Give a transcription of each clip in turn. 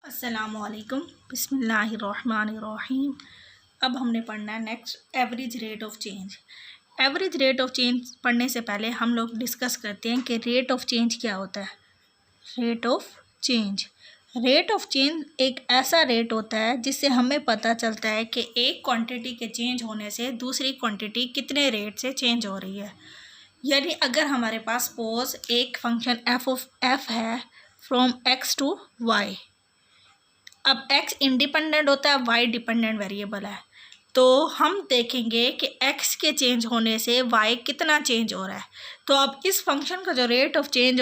अस्सलामुअलैकुम बिस्मिल्लाहिर्रहमानिर्रहीम। अब हमने पढ़ना है next average rate of change. Average rate of change पढ़ने से पहले हम लोग डिस्कस करते हैं कि रेट ऑफ चेंज क्या होता है। रेट ऑफ चेंज एक ऐसा रेट होता है जिससे हमें पता चलता है कि एक क्वांटिटी के चेंज होने से दूसरी क्वांटिटी कितने रेट से चेंज हो रही है। यानी अगर हमारे पास सपोज एक फंक्शन एफ है फ्रॉम एक्स टू वाई। अब x इंडिपेंडेंट होता है, y डिपेंडेंट वेरिएबल है, तो हम देखेंगे कि x के चेंज होने से y कितना चेंज हो रहा है। तो अब इस फंक्शन का जो रेट ऑफ चेंज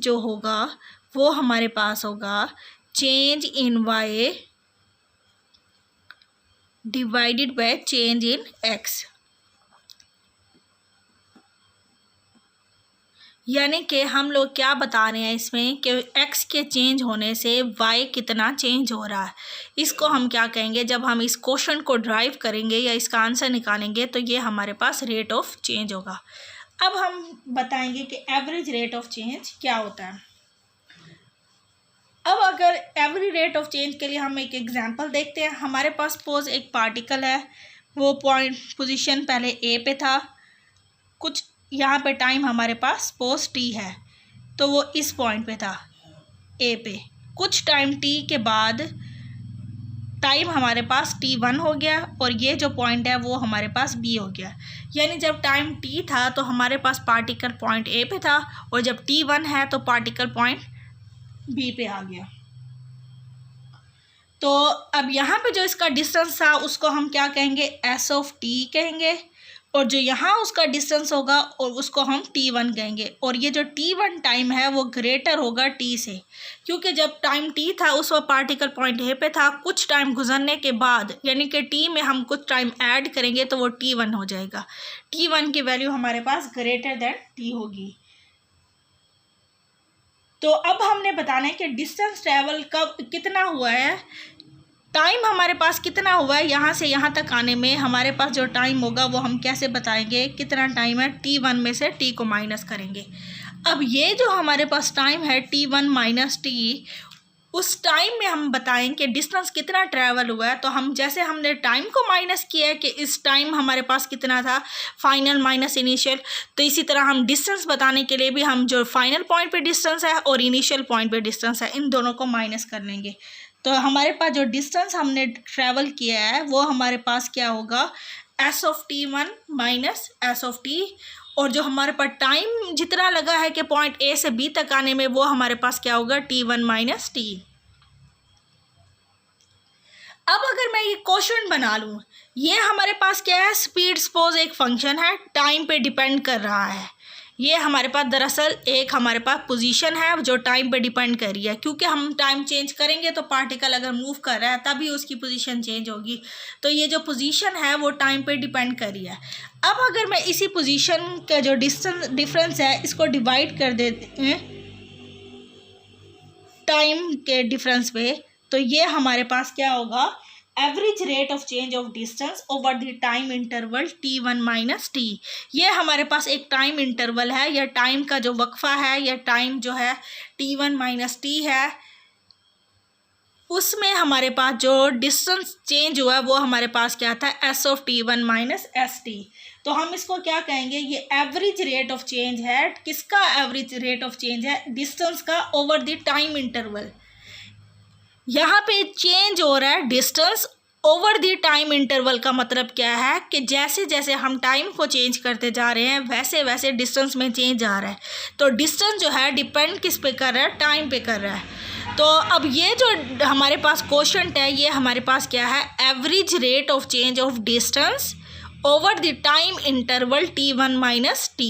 होगा वो हमारे पास होगा change in y divided by change in x। यानी कि हम लोग क्या बता रहे हैं इसमें कि x के चेंज होने से y कितना चेंज हो रहा है। इसको हम क्या कहेंगे, जब हम इस क्वेश्चन को ड्राइव करेंगे या इसका आंसर निकालेंगे तो ये हमारे पास रेट ऑफ चेंज होगा। अब हम बताएंगे कि एवरेज रेट ऑफ चेंज क्या होता है। अब अगर एवरेज रेट ऑफ चेंज के लिए हम एक एग्जांपल देखते हैं। हमारे पास सपोज एक पार्टिकल है, वो पॉइंट पोजीशन पहले ए पे था, कुछ यहाँ पे टाइम हमारे पास सपोज टी है, तो वो इस पॉइंट पे था ए पे। कुछ टाइम टी के बाद टाइम हमारे पास t1 हो गया और ये जो पॉइंट है वो हमारे पास b हो गया। यानी जब टाइम t था तो हमारे पास पार्टिकल पॉइंट a पे था और जब t1 है तो पार्टिकल पॉइंट b पे आ गया। तो अब यहाँ पे जो इसका डिस्टेंस था उसको हम क्या कहेंगे, s ऑफ t कहेंगे, और जो यहाँ उसका डिस्टेंस होगा और उसको हम t1 कहेंगे। और ये जो t1 टाइम है वो ग्रेटर होगा t से, क्योंकि जब टाइम t था उस वक्त पार्टिकल पॉइंट ए पे था। कुछ टाइम गुजरने के बाद यानी कि t में हम कुछ टाइम ऐड करेंगे तो वो t1 हो जाएगा। t1 की वैल्यू हमारे पास ग्रेटर देन t होगी। तो अब हमने बताना है कि डिस्टेंस ट्रैवल कब कितना हुआ है, टाइम हमारे पास कितना हुआ है यहाँ से यहाँ तक आने में। हमारे पास जो टाइम होगा वो हम कैसे बताएंगे, कितना टाइम है, t1 में से t को माइनस करेंगे। अब ये जो हमारे पास टाइम है t1 माइनस t, उस टाइम में हम बताएं कि डिस्टेंस कितना ट्रैवल हुआ है। तो हम जैसे हमने टाइम को माइनस किया है कि इस टाइम हमारे पास कितना था, फाइनल माइनस इनिशियल, तो इसी तरह हम डिस्टेंस बताने के लिए भी हम जो फाइनल पॉइंट पे डिस्टेंस है और इनिशियल पॉइंट पे डिस्टेंस है इन दोनों को माइनस कर लेंगे। तो हमारे पास जो डिस्टेंस हमने ट्रैवल किया है वो हमारे पास क्या होगा, s of t1 minus s of t, और जो हमारे पास टाइम जितना लगा है कि पॉइंट a से b तक आने में वो हमारे पास क्या होगा, t1 माइनस t। अब अगर मैं ये क्वेश्चन बना लूँ, ये हमारे पास क्या है, स्पीड सपोज एक फंक्शन है, टाइम पे डिपेंड कर रहा है। ये हमारे पास दरअसल एक हमारे पास पोजीशन है जो टाइम पे डिपेंड कर रही है, क्योंकि हम टाइम चेंज करेंगे तो पार्टिकल अगर मूव कर रहा है तभी उसकी पोजीशन चेंज होगी। तो ये जो पोजीशन है वो टाइम पे डिपेंड कर रही है। अब अगर मैं इसी पोजीशन का जो डिफरेंस है इसको डिवाइड कर देते हैं टाइम के डिफरेंस पे, तो ये हमारे पास क्या होगा, average rate of change of distance over the time interval t1 minus t। ये हमारे पास एक टाइम इंटरवल है या टाइम का जो वक्फा है या टाइम जो है t1 माइनस t है, उसमें हमारे पास जो डिस्टेंस चेंज हुआ है वो हमारे पास क्या था, s of t1 minus st। तो हम इसको क्या कहेंगे, ये एवरेज रेट ऑफ चेंज है। किसका एवरेज रेट ऑफ चेंज है, डिस्टेंस का ओवर द टाइम इंटरवल। यहाँ पे चेंज हो रहा है distance over the time interval का मतलब क्या है कि जैसे जैसे हम टाइम को चेंज करते जा रहे हैं वैसे वैसे डिस्टेंस में चेंज आ रहा है। तो डिस्टेंस जो है डिपेंड किस पे कर रहा है, टाइम पे कर रहा है। तो अब ये जो हमारे पास क्वोशंट है ये हमारे पास क्या है, average rate of change of distance over the time interval t1 minus t।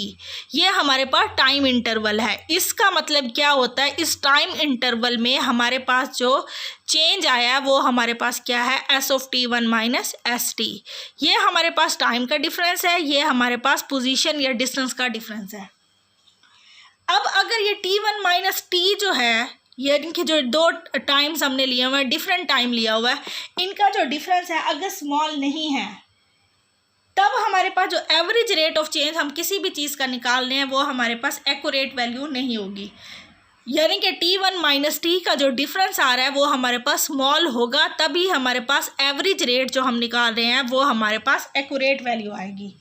ये हमारे पास टाइम इंटरवल है। इसका मतलब क्या होता है, इस टाइम इंटरवल में हमारे पास जो चेंज आया वो हमारे पास क्या है, s of t1 minus st। ये हमारे पास टाइम का डिफरेंस है, ये हमारे पास पोजीशन या डिस्टेंस का डिफरेंस है। अब अगर ये t1 माइनस t जो है, यानी कि जो दो टाइम्स हमने लिए हुए हैं, डिफरेंट टाइम लिया हुआ है, इनका जो डिफरेंस है अगर स्मॉल नहीं है तब हमारे पास जो एवरेज रेट ऑफ चेंज हम किसी भी चीज़ का निकाल रहे हैं वो हमारे पास एक्यूरेट वैल्यू नहीं होगी। यानी कि T1 माइनस टी का जो डिफरेंस आ रहा है वो हमारे पास स्मॉल होगा, तभी हमारे पास एवरेज रेट जो हम निकाल रहे हैं वो हमारे पास एक्यूरेट वैल्यू आएगी।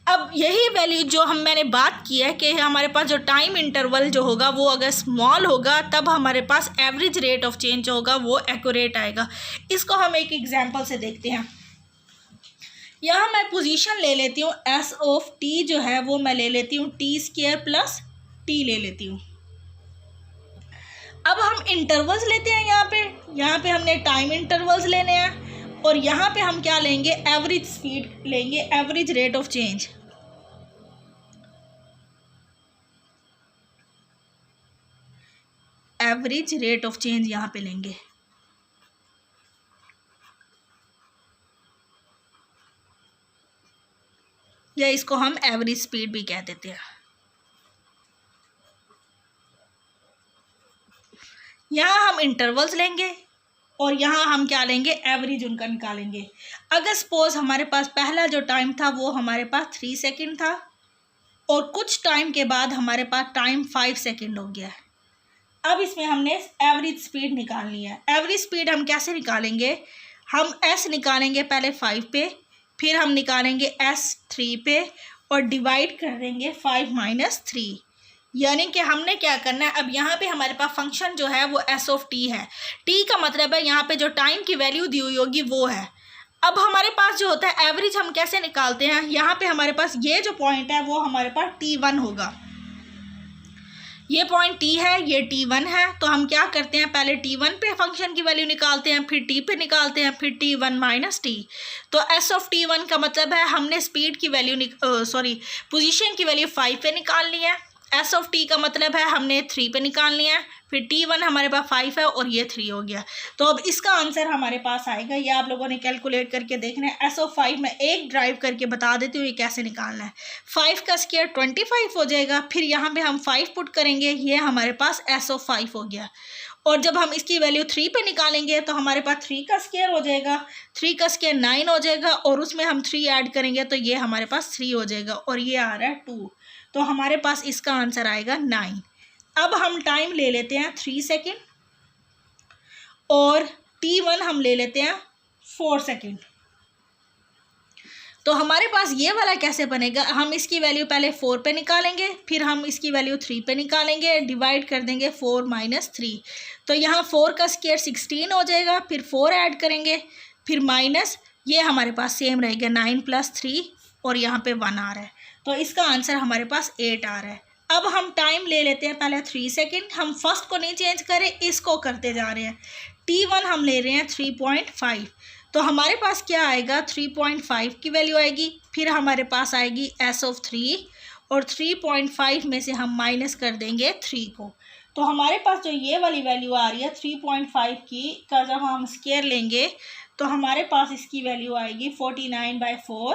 अब यही वैल्यू जो मैंने बात की है कि हमारे पास जो टाइम इंटरवल जो होगा वो अगर स्मॉल होगा तब हमारे पास एवरेज रेट ऑफ चेंज जो होगा वो एक्यूरेट आएगा। इसको हम एक एग्जांपल से देखते हैं। यहाँ मैं पोजीशन ले लेती हूँ एस ऑफ टी जो है वो मैं ले लेती हूँ टी स्क्वायर प्लस टी ले लेती हूँ। अब हम इंटरवल्स लेते हैं, यहाँ पे हमने टाइम इंटरवल्स लेने हैं और यहाँ पे हम क्या लेंगे, एवरेज स्पीड लेंगे, average rate of change. Average rate of change यहाँ पे लेंगे। या इसको हम एवरेज स्पीड भी कह देते हैं। यहाँ हम इंटरवल्स लेंगे और यहाँ हम क्या लेंगे, एवरेज उनका निकालेंगे। अगर सपोज हमारे पास पहला जो टाइम था वो हमारे पास 3 सेकंड था और कुछ टाइम के बाद हमारे पास टाइम 5 सेकंड हो गया है। अब इसमें हमने एवरेज स्पीड निकालनी है। एवरेज स्पीड हम कैसे निकालेंगे, हम एस निकालेंगे पहले 5 पे, फिर हम निकालेंगे एस 3 पे और डिवाइड कर देंगे 5 माइनस 3। यानी कि हमने क्या करना है, अब यहाँ पे हमारे पास फंक्शन जो है वो एस ऑफ टी है। टी का मतलब है यहाँ पे जो टाइम की वैल्यू दी हुई होगी वो है। अब हमारे पास जो होता है एवरेज हम कैसे निकालते हैं, यहाँ पे हमारे पास ये जो पॉइंट है वो हमारे पास T1 होगा। ये पॉइंट T है, ये T1 है। तो हम क्या करते हैं, पहले T1 पे फंक्शन की वैल्यू निकालते हैं, फिर T पे निकालते हैं, फिर T1 माइनस टी। तो S ऑफ T1 का मतलब है हमने स्पीड की वैल्यू पोजीशन की वैल्यू 5 पे निकालनी है। S ऑफ T का मतलब है हमने 3 पे निकालनी है, फिर T1 हमारे पास 5 है और ये 3 हो गया। तो अब इसका आंसर हमारे पास आएगा, ये आप लोगों ने कैलकुलेट करके देखना है। S ऑफ 5 मैं एक ड्राइव करके बता देती हूँ ये कैसे निकालना है। 5 का स्क्वायर 25 हो जाएगा, फिर यहाँ पे हम 5 पुट करेंगे, ये हमारे पास S ऑफ 5 हो गया। और जब हम इसकी वैल्यू 3 पे निकालेंगे तो हमारे पास 3 का स्क्वायर हो जाएगा, 3 का स्क्वायर 9 हो जाएगा और उसमें हम 3 ऐड करेंगे तो ये हमारे पास 3 हो जाएगा और ये आ रहा है 2। तो हमारे पास इसका आंसर आएगा 9। अब हम टाइम ले लेते हैं 3 सेकेंड और T1 हम ले लेते हैं 4 सेकेंड। तो हमारे पास ये वाला कैसे बनेगा, हम इसकी वैल्यू पहले 4 पे निकालेंगे, फिर हम इसकी वैल्यू 3 पे निकालेंगे, डिवाइड कर देंगे 4 माइनस 3। तो यहाँ 4 का स्क्वायर 16 हो जाएगा, फिर 4 ऐड करेंगे, फिर माइनस ये हमारे पास सेम रहेगा 9 प्लस 3 और यहाँ पे 1 आ रहा है। तो इसका आंसर हमारे पास 8 आ रहा है। अब हम टाइम ले लेते हैं पहले 3 सेकेंड, हम फर्स्ट को नहीं चेंज करें, इसको करते जा रहे हैं। T1 हम ले रहे हैं 3.5, तो हमारे पास क्या आएगा, 3.5 की वैल्यू आएगी, फिर हमारे पास आएगी S ऑफ 3 और 3.5 में से हम माइनस कर देंगे 3 को। तो हमारे पास जो ये वाली वैल्यू आ रही है 3.5 की का जब हम स्क्वायर लेंगे तो हमारे पास इसकी वैल्यू आएगी 49/4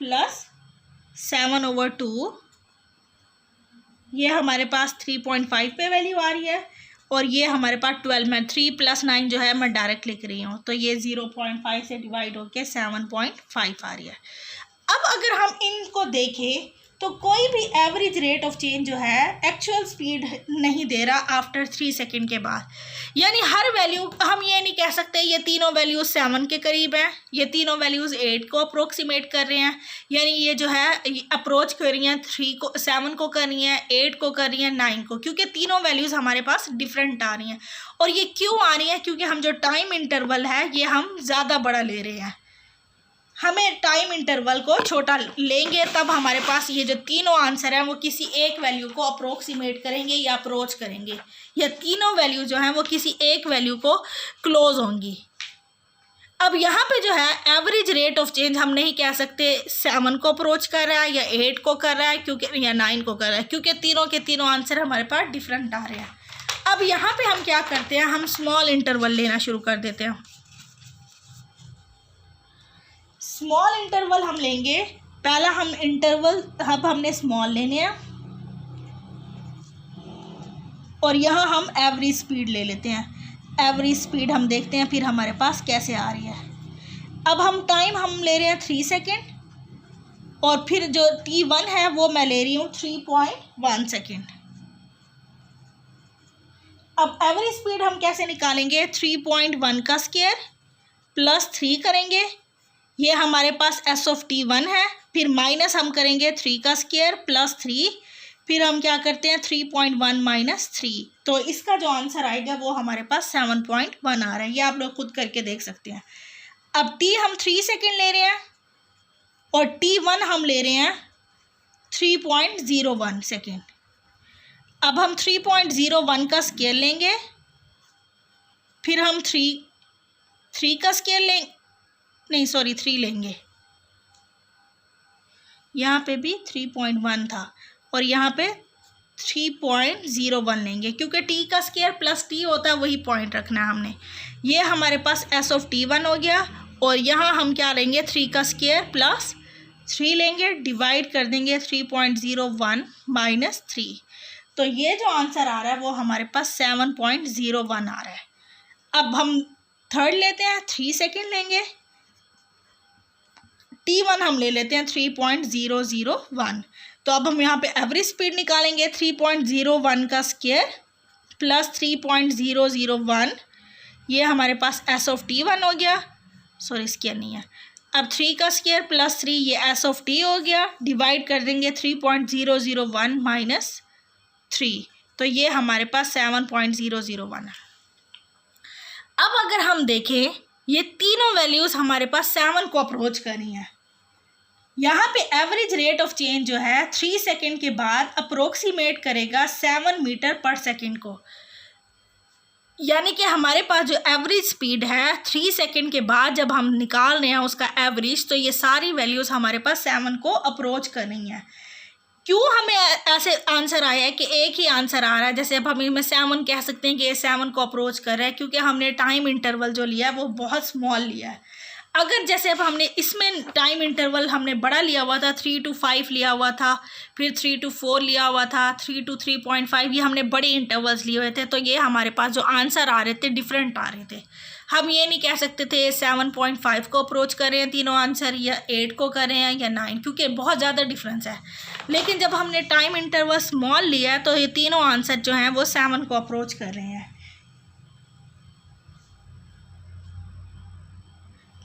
प्लस 7/2। ये हमारे पास 3.5 पे वैल्यू आ रही है और ये हमारे पास 12 में 3 + 9 जो है मैं डायरेक्ट लिख रही हूँ, तो ये 0.5 से डिवाइड होके 7.5 आ रही है। अब अगर हम इनको देखें तो कोई भी एवरेज रेट ऑफ चेंज जो है एक्चुअल स्पीड नहीं दे रहा आफ्टर 3 सेकेंड के बाद। यानी हर वैल्यू हम ये नहीं कह सकते ये तीनों वैल्यूज़ 7 के करीब हैं, ये तीनों वैल्यूज़ 8 को अप्रोक्सीमेट कर रहे हैं, यानी ये जो है अप्रोच कर रही हैं 3 को, 7 को कर रही हैं, 8 को कर रही हैं, 9 को, क्योंकि तीनों वैल्यूज़ हमारे पास डिफरेंट आ रही हैं। और ये क्यों आ रही हैं, क्योंकि हम जो टाइम इंटरवल है ये हम ज़्यादा बड़ा ले रहे हैं। हमें टाइम इंटरवल को छोटा लेंगे तब हमारे पास ये जो तीनों आंसर हैं वो किसी एक वैल्यू को अप्रोक्सीमेट करेंगे या अप्रोच करेंगे, या तीनों वैल्यू जो हैं वो किसी एक वैल्यू को क्लोज होंगी। अब यहाँ पे जो है एवरेज रेट ऑफ चेंज हम नहीं कह सकते 7 को अप्रोच कर रहा है या 8 को कर रहा है क्योंकि या 9 को कर रहा है, क्योंकि तीनों के तीनों आंसर हमारे पास डिफरेंट आ रहे हैं। अब यहाँ पे हम क्या करते हैं, हम स्मॉल इंटरवल लेना शुरू कर देते हैं। स्मॉल इंटरवल हम लेंगे, पहला हम इंटरवल अब हमने स्मॉल लेने हैं और यहाँ हम एवरेज स्पीड ले लेते हैं। एवरेज स्पीड हम देखते हैं फिर हमारे पास कैसे आ रही है। अब हम टाइम हम ले रहे हैं 3 सेकेंड और फिर जो t1 है वो मैं ले रही हूँ 3.1 सेकेंड। अब एवरेज स्पीड हम कैसे निकालेंगे, 3.1 का स्क्वायर प्लस 3 करेंगे, ये हमारे पास एस ऑफ t1 है, फिर माइनस हम करेंगे 3 का स्क्वायर प्लस 3, फिर हम क्या करते हैं 3.1 माइनस 3, तो इसका जो आंसर आएगा वो हमारे पास 7.1 आ रहा है। ये आप लोग खुद करके देख सकते हैं। अब t हम 3 सेकेंड ले रहे हैं और t1 हम ले रहे हैं 3.01 सेकेंड। अब हम 3.01 का स्केल लेंगे, फिर हम 3 का स्केल लेंगे, नहीं सॉरी 3 लेंगे, यहाँ पे भी 3.1 था और यहाँ पे 3.01 लेंगे, क्योंकि t का स्केयर प्लस t होता है वही पॉइंट रखना है हमने। ये हमारे पास s ऑफ t1 हो गया और यहाँ हम क्या लेंगे 3 का स्केयर प्लस 3 लेंगे, डिवाइड कर देंगे 3.01 माइनस 3, तो ये जो आंसर आ रहा है वो हमारे पास 7.01 आ रहा है। अब हम थर्ड लेते हैं, 3 सेकेंड लेंगे, t1 हम ले लेते हैं 3.001, तो अब हम यहाँ पे एवरेज स्पीड निकालेंगे 3.01 का स्क्वायर प्लस 3.001, ये हमारे पास s ऑफ t1 हो गया, सॉरी स्क्वायर नहीं है, अब 3 का स्क्वायर प्लस 3 ये s ऑफ t हो गया, डिवाइड कर देंगे 3.001 माइनस 3, तो ये हमारे पास 7.001 है। अब अगर हम देखें ये तीनों वैल्यूज़ हमारे पास 7 को अप्रोच कर रही हैं। यहाँ पे एवरेज रेट ऑफ चेंज जो है 3 सेकेंड के बाद अप्रोक्सीमेट करेगा 7 मीटर पर सेकेंड को, यानी कि हमारे पास जो एवरेज स्पीड है 3 सेकेंड के बाद जब हम निकाल रहे हैं उसका एवरेज, तो ये सारी वैल्यूज़ हमारे पास 7 को अप्रोच कर रही हैं। क्यों हमें ऐसे आंसर आया है कि एक ही आंसर आ रहा है, जैसे अब हम इसमें 7 कह सकते हैं कि ये 7 को अप्रोच कर रहा है, क्योंकि हमने टाइम इंटरवल जो लिया है वो बहुत स्मॉल लिया है। अगर जैसे अब हमने इसमें टाइम इंटरवल हमने बड़ा लिया हुआ था, 3 to 5 लिया हुआ था, फिर 3 to 4 लिया हुआ था, 3 to 3.5, ये हमने बड़े इंटरवल्स लिए हुए थे, तो ये हमारे पास जो आंसर आ रहे थे डिफरेंट आ रहे थे। हम ये नहीं कह सकते थे 7.5 को अप्रोच कर रहे हैं तीनों आंसर, या 8 को कर रहे हैं या 9, क्योंकि बहुत ज़्यादा डिफरेंस है। लेकिन जब हमने टाइम इंटरवल स्मॉल लिया है तो ये तीनों आंसर जो हैं वो 7 को अप्रोच कर रहे हैं।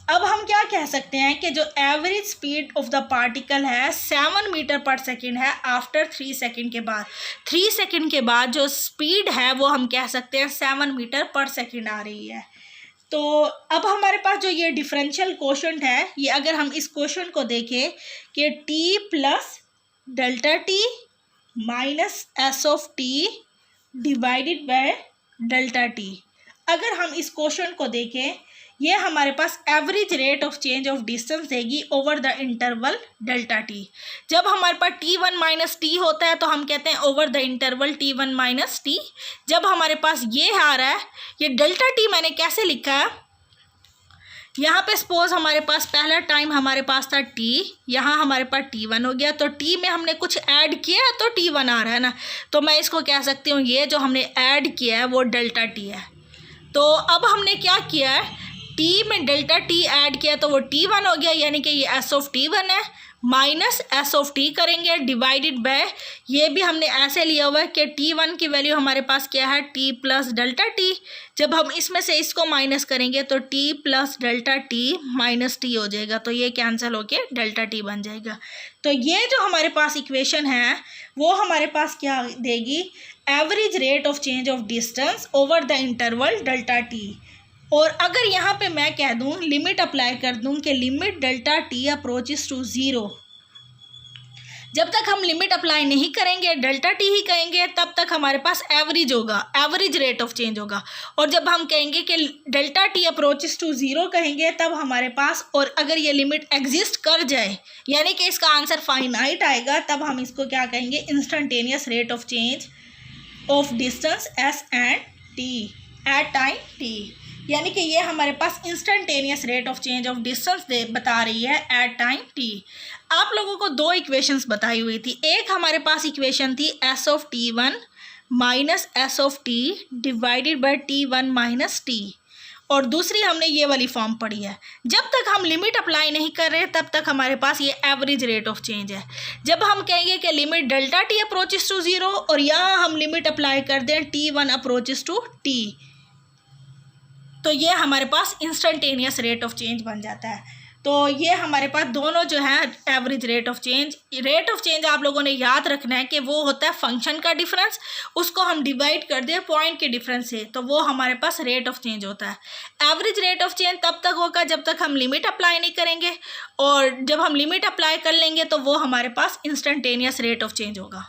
अब हम क्या कह सकते हैं कि जो average speed of the particle है 7 मीटर पर सेकेंड है आफ्टर 3 सेकेंड के बाद। 3 सेकेंड के बाद जो स्पीड है वो हम कह सकते हैं 7 मीटर पर सेकेंड आ रही है। तो अब हमारे पास जो ये डिफरेंशियल कोशेंट है, ये अगर हम इस कोशेंट को देखें कि t plus delta t minus S of t divided by delta t, अगर हम इस कोशेंट को देखें ये हमारे पास average rate of change of distance देगी over the interval delta T. जब हमारे पास t1 माइनस टी होता है तो हम कहते हैं over the interval t1 minus T. जब हमारे पास ये आ रहा है, ये डेल्टा टी मैंने कैसे लिखा है, यहाँ पे सपोज हमारे पास पहला टाइम हमारे पास था t, यहाँ हमारे पास t1 हो गया, तो t में हमने कुछ ऐड किया तो t1 आ रहा है ना, तो मैं इसको कह सकती हूँ ये जो हमने ऐड किया है वो डेल्टा t है। तो अब हमने क्या किया है, t में डेल्टा t ऐड किया तो वो t1 हो गया, यानी कि ये s ऑफ t1 है, माइनस s ऑफ t करेंगे डिवाइडेड बाय, ये भी हमने ऐसे लिया हुआ है कि t1 की वैल्यू हमारे पास क्या है t प्लस डेल्टा t। जब हम इसमें से इसको माइनस करेंगे तो t plus delta t minus t हो जाएगा, तो ये कैंसिल होके डेल्टा t बन जाएगा। तो ये जो हमारे पास इक्वेशन है वो हमारे पास क्या देगी, average rate of change of distance over the interval delta t। और अगर यहाँ पे मैं कह दूँ लिमिट अप्लाई कर दूँ कि limit delta t approaches to zero, जब तक हम लिमिट अप्लाई नहीं करेंगे डेल्टा टी ही कहेंगे तब तक हमारे पास एवरेज होगा, एवरेज रेट ऑफ चेंज होगा। और जब हम कहेंगे कि delta t approaches to zero कहेंगे तब हमारे पास, और अगर ये लिमिट एग्जिस्ट कर जाए यानी कि इसका आंसर फाइनाइट आएगा, तब हम इसको क्या कहेंगे, instantaneous rate of change of distance S and T at time T. यानी कि ये हमारे पास instantaneous rate of change of distance बता रही है एट टाइम टी। आप लोगों को दो इक्वेशंस बताई हुई थी, एक हमारे पास इक्वेशन थी S of t1 minus S of t divided bye t1 minus t, और दूसरी हमने ये वाली फॉर्म पढ़ी है। जब तक हम लिमिट अप्लाई नहीं कर रहे तब तक हमारे पास ये एवरेज रेट ऑफ चेंज है। जब हम कहेंगे कि limit delta t approaches to zero और यहाँ हम लिमिट अप्लाई कर दें T1 अप्रोचेस टू टी, तो ये हमारे पास इंस्टेंटेनियस रेट ऑफ चेंज बन जाता है। तो ये हमारे पास दोनों जो है एवरेज रेट ऑफ चेंज आप लोगों ने याद रखना है कि वो होता है फंक्शन का डिफरेंस, उसको हम डिवाइड कर दें पॉइंट के डिफरेंस से, तो वो हमारे पास रेट ऑफ चेंज होता है। एवरेज रेट ऑफ चेंज तब तक होगा जब तक हम लिमिट अप्लाई नहीं करेंगे, और जब हम लिमिट अप्लाई कर लेंगे तो वो हमारे पास इंस्टेंटेनियस रेट ऑफ चेंज होगा।